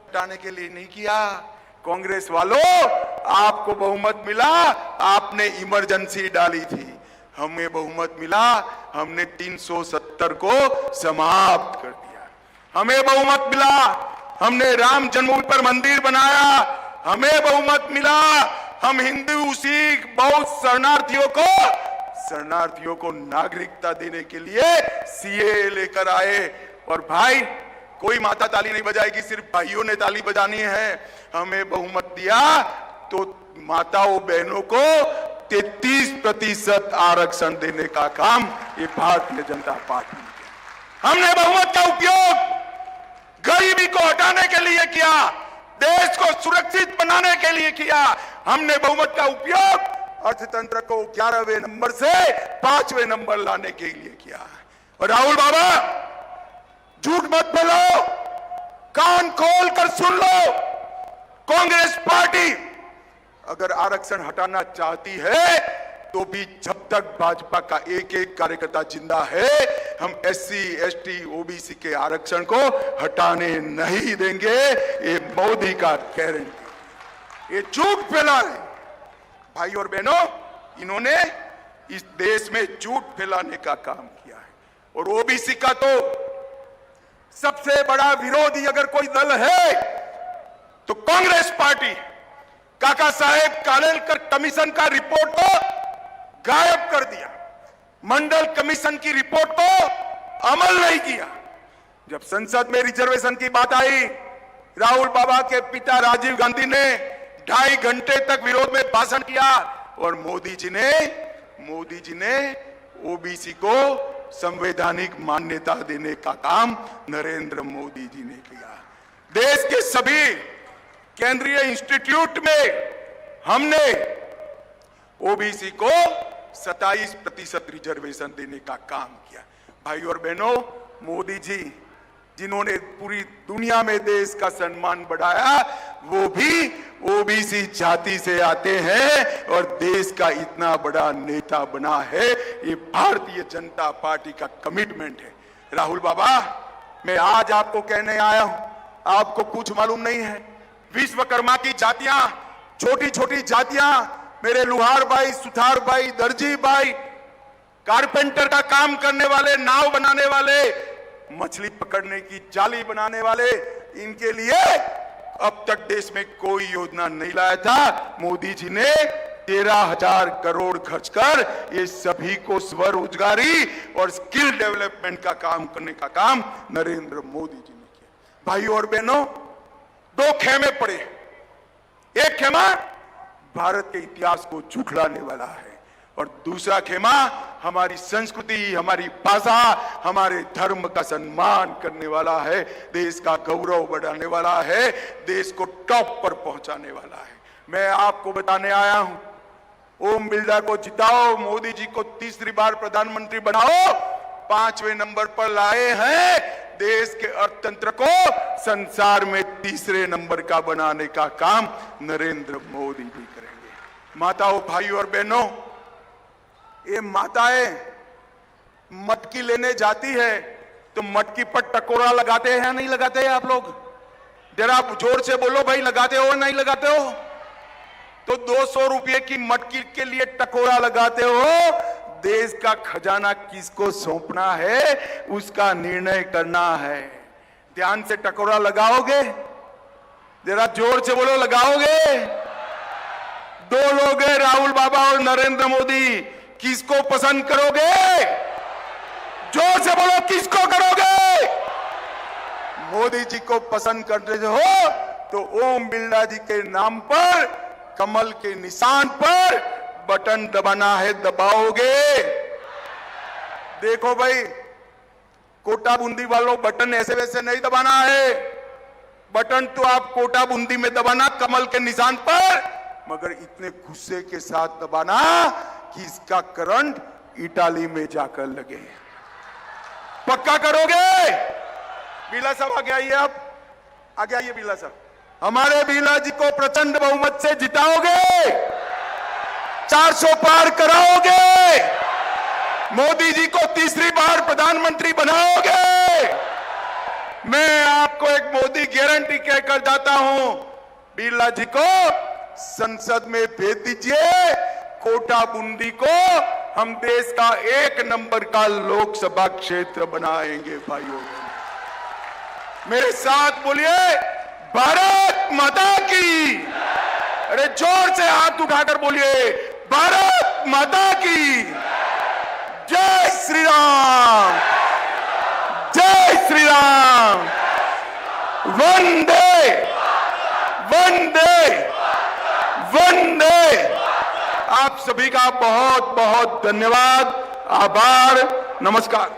हटाने के लिए नहीं किया। कांग्रेस वालों, आपको बहुमत मिला, आपने इमरजेंसी डाली थी। हमें बहुमत मिला, हमने 370 को समाप्त कर दिया। हमें बहुमत मिला, हमने राम जन्मभूमि पर मंदिर बनाया। हमें बहुमत मिला, हम हिंदू, सिख, बौद्ध शरणार्थियों को नागरिकता देने के लिए सीए लेकर आए। और भाई, कोई माता ताली नहीं बजाएगी, सिर्फ भाइयों ने ताली बजानी है। हमें बहुमत दिया तो माताओं बहनों को 33% आरक्षण देने का काम ये भारतीय जनता पार्टी ने किया। हमने बहुमत का उपयोग गरीबी को हटाने के लिए किया, देश को सुरक्षित बनाने के लिए किया। हमने बहुमत का उपयोग अर्थतंत्र को 11वें नंबर से 5वें नंबर लाने के लिए किया। और राहुल बाबा, झूठ मत बोलो, कान खोल कर सुन लो। कांग्रेस पार्टी अगर आरक्षण हटाना चाहती है तो भी जब तक भाजपा का एक एक कार्यकर्ता जिंदा है, हम एससी, एसटी, ओबीसी के आरक्षण को हटाने नहीं देंगे। ये मोदी का गारंटी। ये झूठ फैला रहे भाई और बहनों, इन्होंने इस देश में झूठ फैलाने का काम किया है। और ओबीसी का तो सबसे बड़ा विरोधी अगर कोई दल है तो कांग्रेस पार्टी। काका साहेब कालेलकर कमीशन का रिपोर्ट को गायब कर दिया, मंडल कमीशन की रिपोर्ट को अमल नहीं किया। जब संसद में रिजर्वेशन की बात आई, राहुल बाबा के पिता राजीव गांधी ने 2.5 घंटे तक विरोध में भाषण किया और मोदी जी ने ओबीसी को संवैधानिक मान्यता देने का काम नरेंद्र मोदी जी ने किया। देश के सभी केंद्रीय इंस्टीट्यूट में हमने ओबीसी को 27% रिजर्वेशन देने का काम किया। भाई और बहनों, मोदी जी जिन्होंने पूरी दुनिया में देश का सम्मान बढ़ाया, वो भी ओबीसी जाति से आते हैं और देश का इतना बड़ा नेता बना है। ये भारतीय जनता पार्टी का कमिटमेंट है। राहुल बाबा, मैं आज आपको कहने आया हूं, आपको कुछ मालूम नहीं है। विश्वकर्मा की जातियां, छोटी छोटी जातियां, मेरे लुहार भाई, सुथार भाई, दर्जी भाई, कारपेंटर का काम करने वाले, नाव बनाने वाले, मछली पकड़ने की जाली बनाने वाले, इनके लिए अब तक देश में कोई योजना नहीं लाया था। मोदी जी ने 13,000 करोड़ खर्च कर ये सभी को स्वरोजगारी और स्किल डेवलपमेंट का काम करने का काम नरेंद्र मोदी जी ने किया। भाइयों और बहनों, 2 खेमे पड़े। एक खेमा भारत के इतिहास को झुठलाने वाला है और दूसरा खेमा हमारी संस्कृति, हमारी भाषा, हमारे धर्म का सम्मान करने वाला है, देश का गौरव बढ़ाने वाला है, देश को टॉप पर पहुंचाने वाला है। मैं आपको बताने आया हूं, ओम बिरला को जिताओ, मोदी जी को तीसरी बार प्रधानमंत्री बनाओ, 5वें नंबर पर लाए हैं। देश के अर्थतंत्र को संसार में तीसरे नंबर का बनाने का काम नरेंद्र मोदी जी करेंगे। माताओं, भाइयों और बहनों, ये माताएं मटकी लेने जाती है तो मटकी पर टकोरा लगाते हैं, नहीं लगाते हैं आप लोग? जरा जोर से बोलो भाई, लगाते हो नहीं लगाते हो? तो 200 रुपये की मटकी के लिए टकोरा लगाते हो। देश का खजाना किसको सौंपना है, उसका निर्णय करना है। ध्यान से टकोरा लगाओगे? जरा जोर से बोलो, लगाओगे? 2 लोग हैं, राहुल बाबा और नरेंद्र मोदी। किसको पसंद करोगे? जोर से बोलो, किसको करोगे? मोदी जी को पसंद करते हो तो ओम बिरला जी के नाम पर, कमल के निशान पर बटन दबाना है, दबाओगे? देखो भाई, कोटा बूंदी वालों, बटन ऐसे वैसे नहीं दबाना है। बटन तो आप कोटा बूंदी में दबाना, कमल के निशान पर, मगर इतने गुस्से के साथ दबाना कि इसका करंट इटाली में जाकर लगे। पक्का करोगे? बिरला साहब आगे आइए, आप आगे आइए। बिरला साहब, हमारे बिरला जी को प्रचंड बहुमत से जिताओगे? 400 पार कराओगे? मोदी जी को तीसरी बार प्रधानमंत्री बनाओगे? मैं आपको एक मोदी गारंटी कहकर जाता हूं, बिरला जी को संसद में भेज दीजिए। कोटा बूंदी को हम देश का 1 नंबर का लोकसभा क्षेत्र बनाएंगे भाइयों। मेरे साथ बोलिए, भारत माता की। अरे जोर से हाथ उठाकर बोलिए, भारत माता की। जय श्री राम, जय श्री राम। वंदे वंदे वंदे। आप सभी का बहुत बहुत धन्यवाद, आभार, नमस्कार।